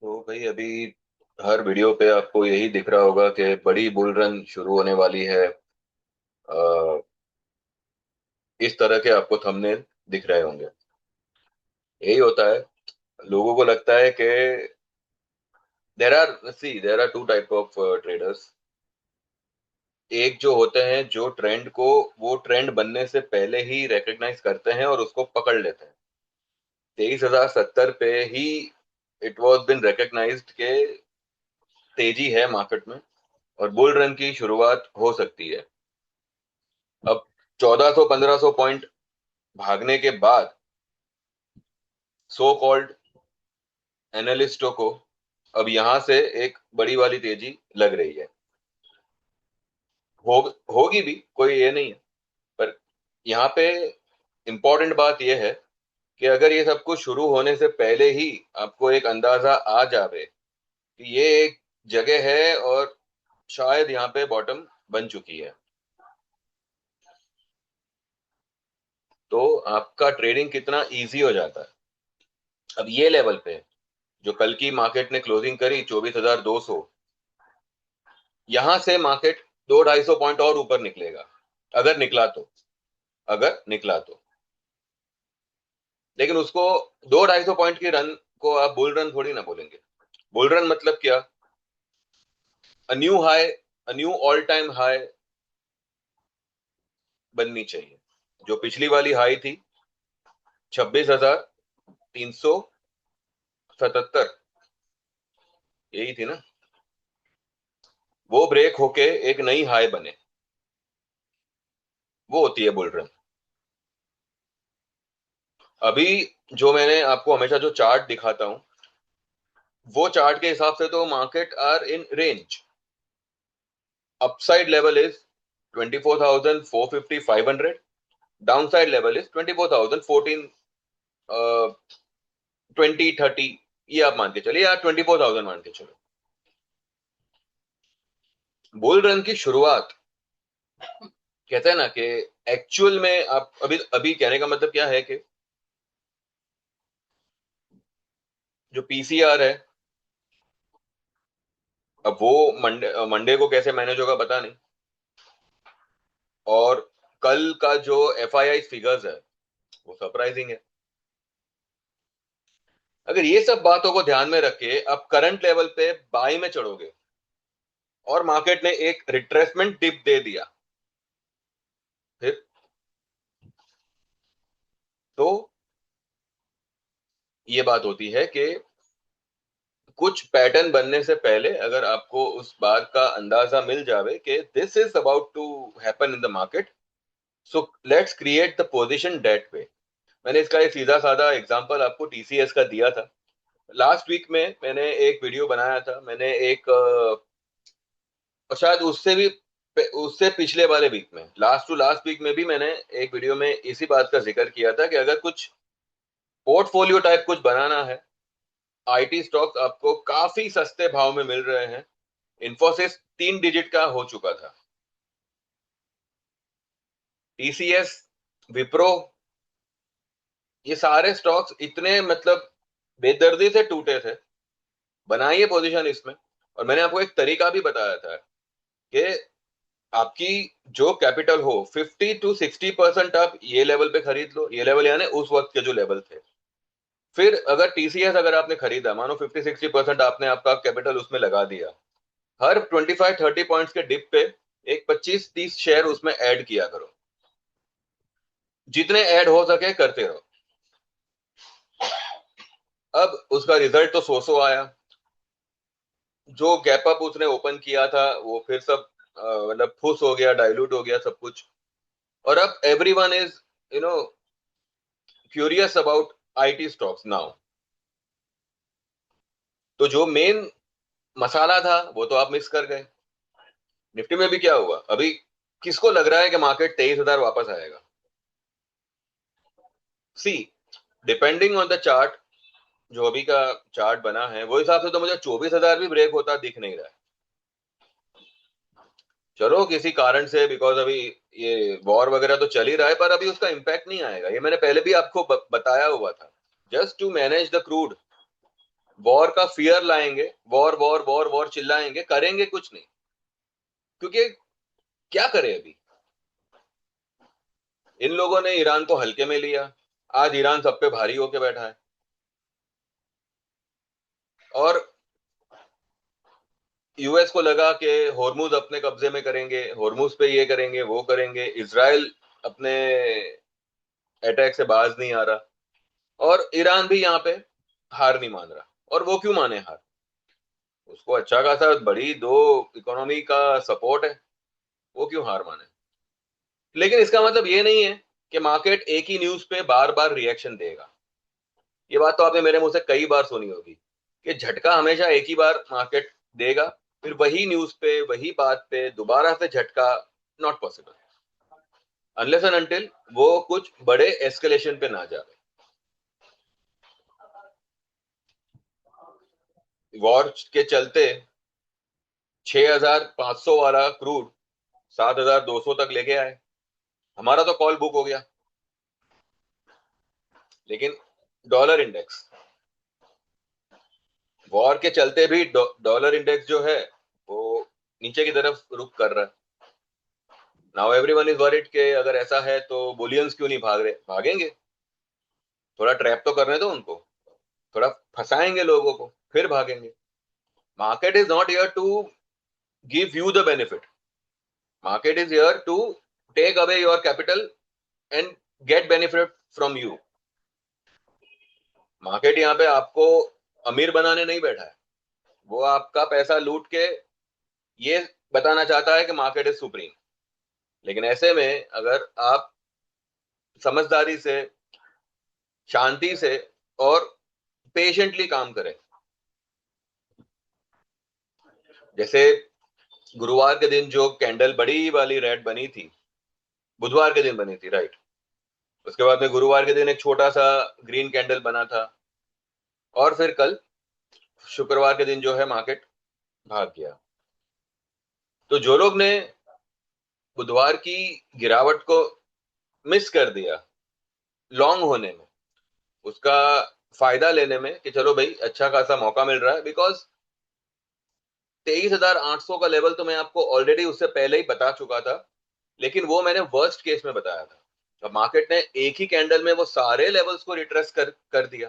तो भाई अभी हर वीडियो पे आपको यही दिख रहा होगा कि बड़ी बुल रन शुरू होने वाली है। इस तरह के आपको थंबनेल दिख रहे होंगे। यही होता है। लोगों को लगता है कि there are two type of traders. एक जो होते हैं जो ट्रेंड को वो ट्रेंड बनने से पहले ही रिकग्नाइज करते हैं और उसको पकड़ लेते हैं। 23,070 पे ही इट वॉज बिन रिकग्नाइज्ड के तेजी है मार्केट में और बुल रन की शुरुआत हो सकती है। अब 1400 1500 पॉइंट भागने के बाद सो कॉल्ड एनालिस्टों को अब यहां से एक बड़ी वाली तेजी लग रही है। हो होगी भी, कोई ये नहीं है। पर यहाँ पे इंपॉर्टेंट बात यह है कि अगर ये सब कुछ शुरू होने से पहले ही आपको एक अंदाजा आ जावे कि ये एक जगह है और शायद यहाँ पे बॉटम बन चुकी है, तो आपका ट्रेडिंग कितना इजी हो जाता है। अब ये लेवल पे जो कल की मार्केट ने क्लोजिंग करी 24,200, यहां से मार्केट 200-250 पॉइंट और ऊपर निकलेगा अगर निकला तो। अगर निकला तो लेकिन उसको 200-250 पॉइंट की रन को आप बुल रन थोड़ी ना बोलेंगे। बुल रन मतलब क्या? A new high, a knew all time high बननी चाहिए। जो पिछली वाली हाई थी 26,377, यही थी ना, वो ब्रेक होके एक नई हाई बने, वो होती है बुल रन। अभी जो मैंने आपको हमेशा जो चार्ट दिखाता हूं वो चार्ट के हिसाब से तो market are in range. Upside level is 24,450 500, downside level is 24,014 20 30। ये आप मान के चलिए, या 24,000 मान के चलो। बुल रन की शुरुआत कहते हैं ना कि एक्चुअल में आप अभी अभी कहने का मतलब क्या है कि जो पीसीआर है, अब वो मंडे मंडे को कैसे मैनेज होगा पता नहीं। और कल का जो एफआईआई फिगर्स है वो सरप्राइजिंग है। अगर ये सब बातों को ध्यान में रख के आप करंट लेवल पे बाई में चढ़ोगे और मार्केट ने एक रिट्रेसमेंट डिप दे दिया, फिर तो ये बात होती है कि कुछ पैटर्न बनने से पहले अगर आपको उस बात का अंदाजा मिल जावे कि this is about to happen in the market, so let's create the position that way. मैंने इसका एक सीधा साधा एग्जांपल आपको टीसीएस का दिया था। लास्ट वीक में मैंने एक वीडियो बनाया था। मैंने एक और शायद उससे पिछले वाले वीक में, लास्ट टू लास्ट वीक में भी मैंने एक वीडियो में इसी बात का जिक्र किया था कि अगर कुछ पोर्टफोलियो टाइप कुछ बनाना है, आईटी स्टॉक्स आपको काफी सस्ते भाव में मिल रहे हैं। इन्फोसिस 3 डिजिट का हो चुका था। टीसीएस, विप्रो, ये सारे स्टॉक्स इतने मतलब बेदर्दी से टूटे थे। बनाइए पोजीशन इसमें। और मैंने आपको एक तरीका भी बताया था कि आपकी जो कैपिटल हो 50 to 60% आप ये लेवल पे खरीद लो। ये लेवल यानी उस वक्त के जो लेवल थे। फिर अगर टीसीएस अगर आपने खरीदा, मानो 50-60% आपने आपका कैपिटल उसमें लगा दिया, हर 25-30 पॉइंट्स के डिप पे एक 25-30 शेयर उसमें ऐड किया करो। जितने ऐड हो सके करते रहो। अब उसका रिजल्ट तो सो आया। जो गैप अप उसने ओपन किया था वो फिर सब मतलब फुस हो गया, डाइल्यूट हो गया सब कुछ। और अब everyone is you know curious about IT stocks now. तो जो मेन मसाला था वो तो आप मिस कर गए। निफ्टी में भी क्या हुआ अभी? किसको लग रहा है कि मार्केट 23,000 वापस आएगा? सी, डिपेंडिंग ऑन द चार्ट, जो अभी का चार्ट बना है वो हिसाब से तो मुझे 24,000 भी ब्रेक होता दिख नहीं रहा है। चलो किसी कारण से, बिकॉज अभी ये वॉर वगैरह तो चल ही रहा है, पर अभी उसका इम्पैक्ट नहीं आएगा। ये मैंने पहले भी आपको बताया हुआ था। Just to manage the crude, war का फियर लाएंगे, वॉर वॉर वॉर वॉर चिल्लाएंगे, करेंगे कुछ नहीं। क्योंकि क्या करे अभी, इन लोगों ने ईरान को हल्के में लिया, आज ईरान सब पे भारी होके बैठा है। और यूएस को लगा कि होर्मुज अपने कब्जे में करेंगे, होर्मुज पे ये करेंगे वो करेंगे, इसराइल अपने अटैक से बाज नहीं आ रहा, और ईरान भी यहाँ पे हार नहीं मान रहा। और वो क्यों माने हार, उसको अच्छा खासा बड़ी दो इकोनॉमी का सपोर्ट है, वो क्यों हार माने। लेकिन इसका मतलब ये नहीं है कि मार्केट एक ही न्यूज पे बार बार रिएक्शन देगा। ये बात तो आपने मेरे मुंह से कई बार सुनी होगी कि झटका हमेशा एक ही बार मार्केट देगा, फिर वही न्यूज पे वही बात पे दोबारा से झटका, not possible unless and until वो कुछ बड़े एस्केलेशन पे ना जाए। वॉर के चलते 6,500 वाला क्रूड 7,200 तक लेके आए, हमारा तो कॉल बुक हो गया। लेकिन डॉलर इंडेक्स, वॉर के चलते भी डॉलर इंडेक्स जो है वो नीचे की तरफ रुक कर रहा है। नाउ एवरीवन इज वरीड कि अगर ऐसा है तो बुलियंस क्यों नहीं भाग रहे, भागेंगे। थोड़ा ट्रैप तो करने दो उनको, थोड़ा फंसाएंगे लोगों को, फिर भागेंगे। Market is not here to give you the benefit, market is here to take away your capital and get benefit from you. Market यहाँ पे आपको अमीर बनाने नहीं बैठा है, वो आपका पैसा लूट के ये बताना चाहता है कि मार्केट इज सुप्रीम। लेकिन ऐसे में अगर आप समझदारी से, शांति से और पेशेंटली काम करें, जैसे गुरुवार के दिन जो कैंडल बड़ी वाली रेड बनी थी, बुधवार के दिन बनी थी, राइट, उसके बाद में गुरुवार के दिन एक छोटा सा ग्रीन कैंडल बना था, और फिर कल शुक्रवार के दिन जो है मार्केट भाग गया। तो जो लोग ने बुधवार की गिरावट को मिस कर दिया लॉन्ग होने में, उसका फायदा लेने में कि चलो भाई अच्छा खासा मौका मिल रहा है, बिकॉज 23,800 का लेवल तो मैं आपको ऑलरेडी उससे पहले ही बता चुका था, लेकिन वो मैंने वर्स्ट केस में बताया था। अब मार्केट ने एक ही कैंडल में वो सारे लेवल्स को रिट्रेस कर दिया।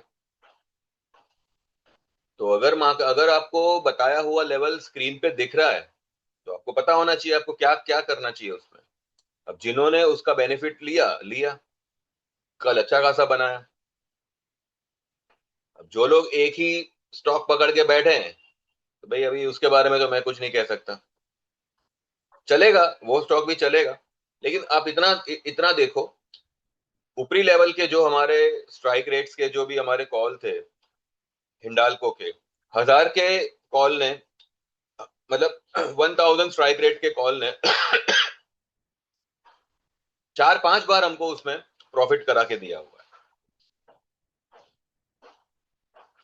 तो अगर आपको बताया हुआ लेवल स्क्रीन पे दिख रहा है तो आपको पता होना चाहिए आपको क्या क्या करना चाहिए उसमें। अब जिन्होंने उसका बेनिफिट लिया लिया, कल अच्छा खासा बनाया। अब जो लोग एक ही स्टॉक पकड़ के बैठे हैं, तो भाई अभी उसके बारे में तो मैं कुछ नहीं कह सकता, चलेगा वो स्टॉक भी चलेगा। लेकिन आप इतना इतना देखो, ऊपरी लेवल के जो हमारे स्ट्राइक रेट्स के जो भी हमारे कॉल थे, हिंडाल्को के 1,000 के कॉल ने, मतलब 1,000 स्ट्राइक रेट के कॉल ने 4-5 बार हमको उसमें प्रॉफिट करा के दिया हुआ है,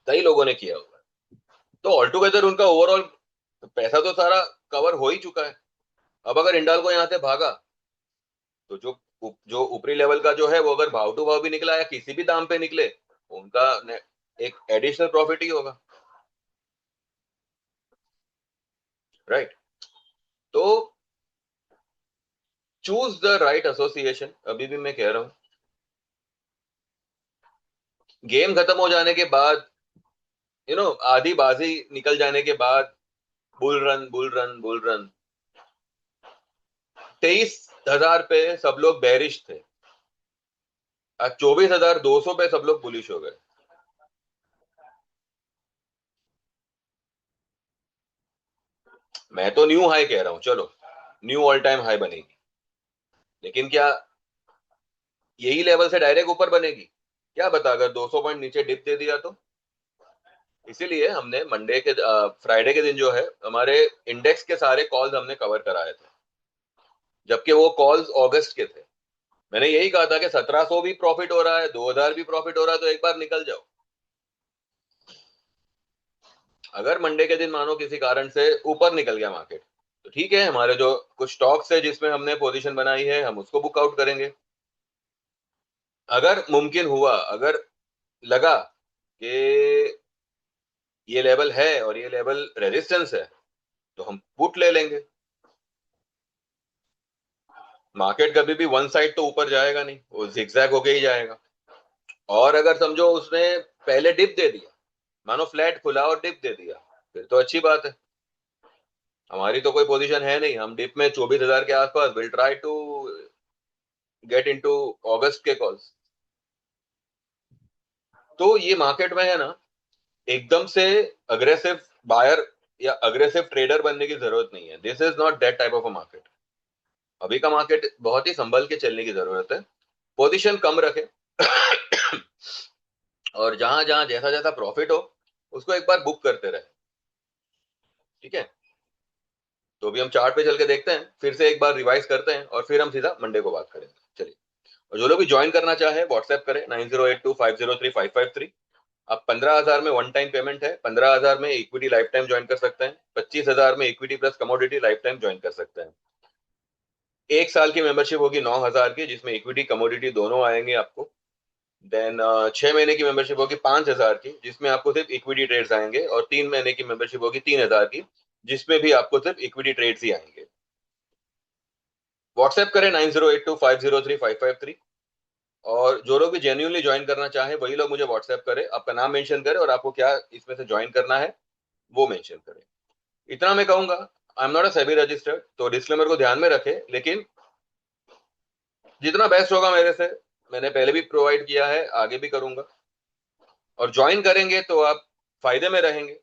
कई लोगों ने किया हुआ है। तो ऑल टुगेदर उनका ओवरऑल पैसा तो सारा कवर हो ही चुका है। अब अगर हिंडाल्को यहाँ से भागा तो जो ऊपरी लेवल का जो है वो अगर भाव टू भाव भी निकला या किसी भी दाम पे निकले, उनका एक एडिशनल प्रॉफिट ही होगा, राइट। तो चूज द राइट एसोसिएशन, अभी भी मैं कह रहा हूं। गेम खत्म हो जाने के बाद, आधी बाजी निकल जाने के बाद, bull run bull run bull run, 23,000 पे सब लोग बेरिश थे, आज 24,200 पे सब लोग बुलिश हो गए। मैं तो न्यू हाई कह रहा हूं, चलो न्यू ऑल टाइम हाई बनेगी, लेकिन क्या यही लेवल से डायरेक्ट ऊपर बनेगी, क्या बता, अगर 200 पॉइंट नीचे डिप दे दिया तो। इसीलिए हमने मंडे के फ्राइडे के दिन जो है हमारे इंडेक्स के सारे कॉल्स हमने कवर कराए थे, जबकि वो कॉल्स अगस्त के थे। मैंने यही कहा था कि 1,700 भी प्रॉफिट हो रहा है, 2,000 भी प्रॉफिट हो रहा है, तो एक बार निकल जाओ। अगर मंडे के दिन मानो किसी कारण से ऊपर निकल गया मार्केट, तो ठीक है, हमारे जो कुछ स्टॉक्स है जिसमें हमने पोजीशन बनाई है हम उसको बुक आउट करेंगे। अगर मुमकिन हुआ, अगर लगा कि ये लेवल है और ये लेवल रेजिस्टेंस है, तो हम पुट ले लेंगे। मार्केट कभी भी वन साइड तो ऊपर जाएगा नहीं, वो जिगजैग होके ही जाएगा। और अगर समझो उसने पहले डिप दे दिया, मानो फ्लैट खुला और डिप दे दिया, फिर तो अच्छी बात है। हमारी तो कोई पोजीशन है नहीं, हम डिप में 24,000 के आसपास will try to get into अगस्त के कॉल्स। तो ये मार्केट में है ना, एकदम से अग्रेसिव बायर या अग्रेसिव ट्रेडर बनने की जरूरत नहीं है। This is not that type of a market. अभी का मार्केट बहुत ही संभल के चलने की जरूरत है। पोजीशन कम रखे और जहां जहां जैसा जैसा प्रॉफिट हो उसको एक बार बुक करते रहे। ठीक है, तो अभी हम चार्ट पे चल के देखते हैं, फिर से एक बार रिवाइज करते हैं और फिर हम सीधा मंडे को बात करेंगे। चलिए, और जो लोग भी ज्वाइन करना चाहे व्हाट्सएप करें 9082503503। अब 15,000 में वन टाइम पेमेंट है, 15,000 में इक्विटी लाइफ टाइम ज्वाइन कर सकते हैं, 25,000 में equity plus commodity life time join कर सकते हैं। एक साल की मेंबरशिप होगी 9,000 की, जिसमें इक्विटी कमोडिटी दोनों आएंगे आपको। देन 6 महीने की मेंबरशिप होगी 5,000 की, जिसमें आपको सिर्फ इक्विटी ट्रेड्स आएंगे। और 3 महीने की मेंबरशिप होगी 3,000 की, जिसमें भी आपको सिर्फ इक्विटी ट्रेड्स ही आएंगे। व्हाट्सएप करें 9082503553। और जो लोग भी जेन्युइनली ज्वाइन करना चाहे वही लोग मुझे व्हाट्सएप करें, आपका नाम मेंशन करें और आपको क्या इसमें से ज्वाइन करना है वो मेंशन करें। इतना मैं कहूंगा। I am not a SEBI registered, तो डिस्क्लेमर को ध्यान में रखें, लेकिन जितना बेस्ट होगा मेरे से, मैंने पहले भी प्रोवाइड किया है, आगे भी करूंगा। और ज्वाइन करेंगे तो आप फायदे में रहेंगे,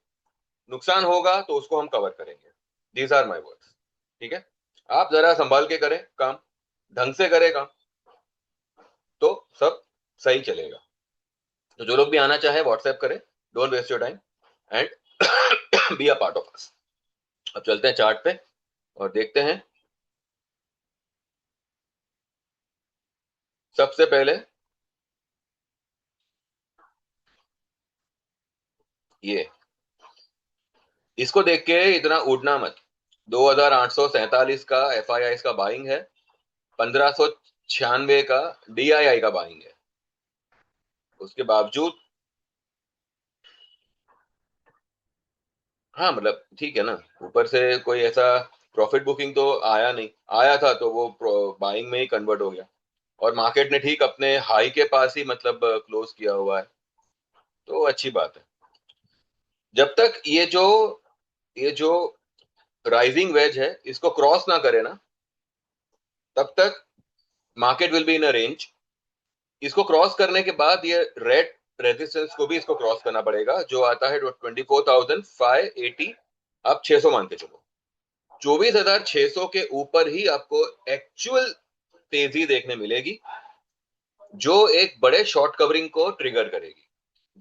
नुकसान होगा तो उसको हम कवर करेंगे। These are my words. ठीक है, आप जरा संभाल के करें काम, ढंग से करें काम, तो सब सही चलेगा। तो जो लोग भी आना चाहे व्हाट्सएप करें, don't waste your time and be a part of us. अब चलते हैं चार्ट पे और देखते हैं। सबसे पहले ये, इसको देख के इतना उड़ना मत। 2,847 का FII का बाइंग है, 1,596 का DII का बाइंग है। उसके बावजूद हाँ मतलब ठीक है ना, ऊपर से कोई ऐसा प्रॉफिट बुकिंग तो आया नहीं, आया था तो वो बाइंग में ही कन्वर्ट हो गया। और मार्केट ने ठीक अपने हाई के पास ही मतलब क्लोज किया हुआ है, तो अच्छी बात है। जब तक ये जो राइजिंग वेज है इसको क्रॉस ना करे ना, तब तक market will be in a range. इसको क्रॉस करने के बाद ये रेड रेजिस्टेंस को भी इसको क्रॉस करना पड़ेगा, जो आता है 24,580। आप 600 मान के चलो, 24,600 के ऊपर ही आपको एक्चुअल तेजी देखने मिलेगी, जो एक बड़े शॉर्ट कवरिंग को ट्रिगर करेगी।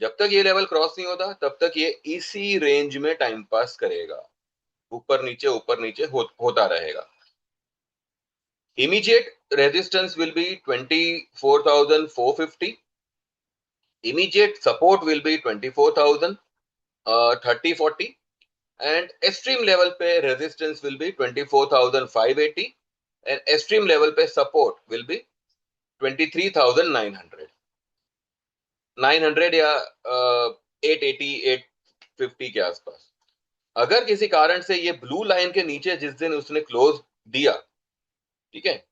जब तक ये लेवल क्रॉस नहीं होता तब तक ये इसी रेंज में टाइम पास करेगा, ऊपर नीचे होता रहेगा। Immediate resistance will be 24,450। immediate support will be 24,000 30 40, and extreme level पे resistance will be 24,580 and extreme level पे support will be 23,900, 900 या 880 850 के आसपास। अगर किसी कारण से ये ब्लू लाइन के नीचे जिस दिन उसने क्लोज दिया, ठीक है,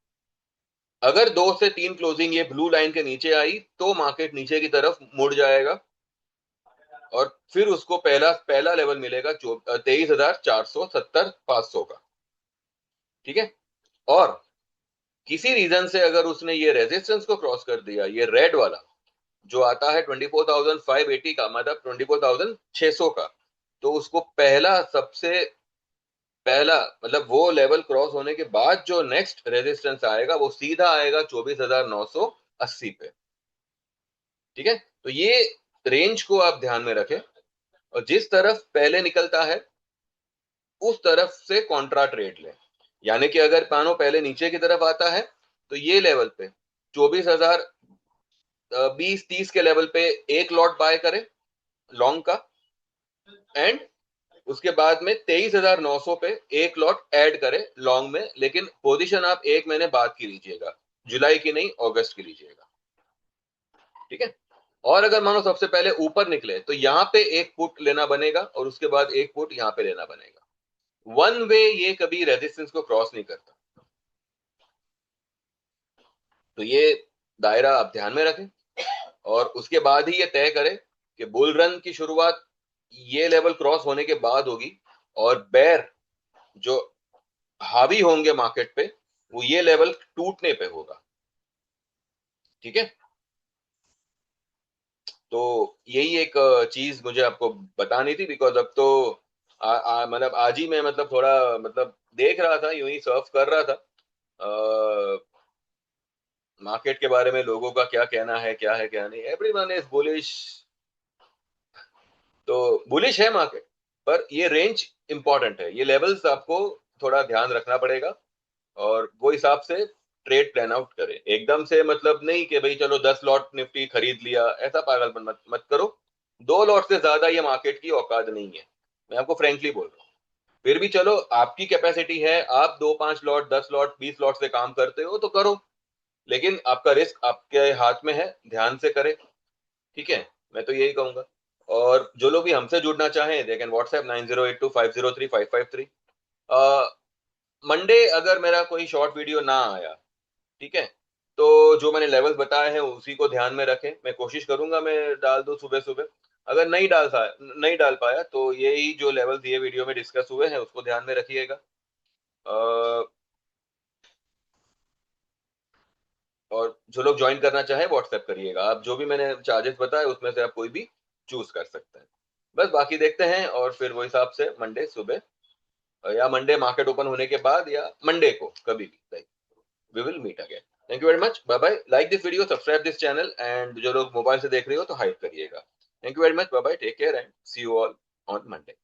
अगर 2 से 3 क्लोजिंग ये ब्लू लाइन के नीचे आई तो मार्केट नीचे की तरफ मुड़ जाएगा और फिर उसको पहला पहला लेवल मिलेगा 23,470 500 का। ठीक है, और किसी रीजन से अगर उसने ये रेजिस्टेंस को क्रॉस कर दिया, ये रेड वाला जो आता है 24,580 का, मतलब 24,600 का, तो उसको पहला सबसे पहला मतलब वो लेवल क्रॉस होने के बाद जो नेक्स्ट रेजिस्टेंस आएगा वो सीधा आएगा 24,980 पे। ठीक है, तो ये रेंज को आप ध्यान में रखें, और जिस तरफ पहले निकलता है उस तरफ से कॉन्ट्रा ट्रेड लें। यानी कि अगर पानो पहले नीचे की तरफ आता है तो ये लेवल पे 24,000 20-30 के लेवल पे एक लॉट बाय करें लॉन्ग का, एंड उसके बाद में 23,900 पे एक लॉट ऐड करें लॉन्ग में, लेकिन पोजीशन आप 1 महीने बाद की लीजिएगा, जुलाई की नहीं अगस्त की लीजिएगा। ठीक है, और अगर मानो सबसे पहले ऊपर निकले तो यहाँ पे एक पुट लेना बनेगा और उसके बाद एक पुट यहाँ पे लेना बनेगा। वन वे ये कभी रेजिस्टेंस को क्रॉस नहीं करता। तो ये दायरा आप ध्यान में रखें और उसके बाद ही ये तय करें कि बुल रन की शुरुआत ये लेवल क्रॉस होने के बाद होगी और बेर जो हावी होंगे मार्केट पे वो ये लेवल टूटने पे होगा। ठीक है, तो यही एक चीज मुझे आपको बतानी थी बिकॉज अब तो मतलब आज ही मैं मतलब थोड़ा मतलब देख रहा था, यूं ही सर्फ कर रहा था मार्केट के बारे में, लोगों का क्या कहना है क्या है क्या नहीं। एवरीवन इज बुलिश, तो बुलिश है मार्केट, पर ये रेंज इंपॉर्टेंट है, ये लेवल्स आपको थोड़ा ध्यान रखना पड़ेगा और वो हिसाब से ट्रेड प्लान आउट करें। एकदम से मतलब नहीं कि भाई चलो 10 लॉट निफ्टी खरीद लिया, ऐसा पागलपन मत करो। 2 लॉट से ज्यादा ये मार्केट की औकात नहीं है, मैं आपको फ्रेंकली बोल रहा हूँ। फिर भी चलो आपकी कैपेसिटी है, आप 2 5 लॉट 10 लॉट 20 लॉट से काम करते हो तो करो, लेकिन आपका रिस्क आपके हाथ में है, ध्यान से करें। ठीक है, मैं तो यही कहूंगा। और जो लोग भी हमसे जुड़ना चाहें दे कैन व्हाट्सएप 9082503553। मंडे अगर मेरा कोई शॉर्ट वीडियो ना आया, ठीक है, तो जो मैंने लेवल्स बताए हैं उसी को ध्यान में रखें, मैं कोशिश करूंगा मैं डाल दूं सुबह सुबह। अगर नहीं डाल पाया तो यही जो लेवल्स ये वीडियो में डिस्कस हुए हैं उसको ध्यान में रखिएगा। अ, और जो लोग ज्वाइन करना चाहे व्हाट्सएप करिएगा, आप जो भी मैंने चार्जेस बताए उसमें से आप कोई भी चूज कर सकते हैं। बस बाकी देखते हैं और फिर वो हिसाब से मंडे सुबह या मंडे मार्केट ओपन होने के बाद या मंडे को कभी भी we will meet again. Thank you very much. Bye bye. Like this video, subscribe this channel, and जो लोग मोबाइल से देख रहे हो तो हाइप करिएगा। Thank you very much. Bye bye. Take care and see you all on Monday.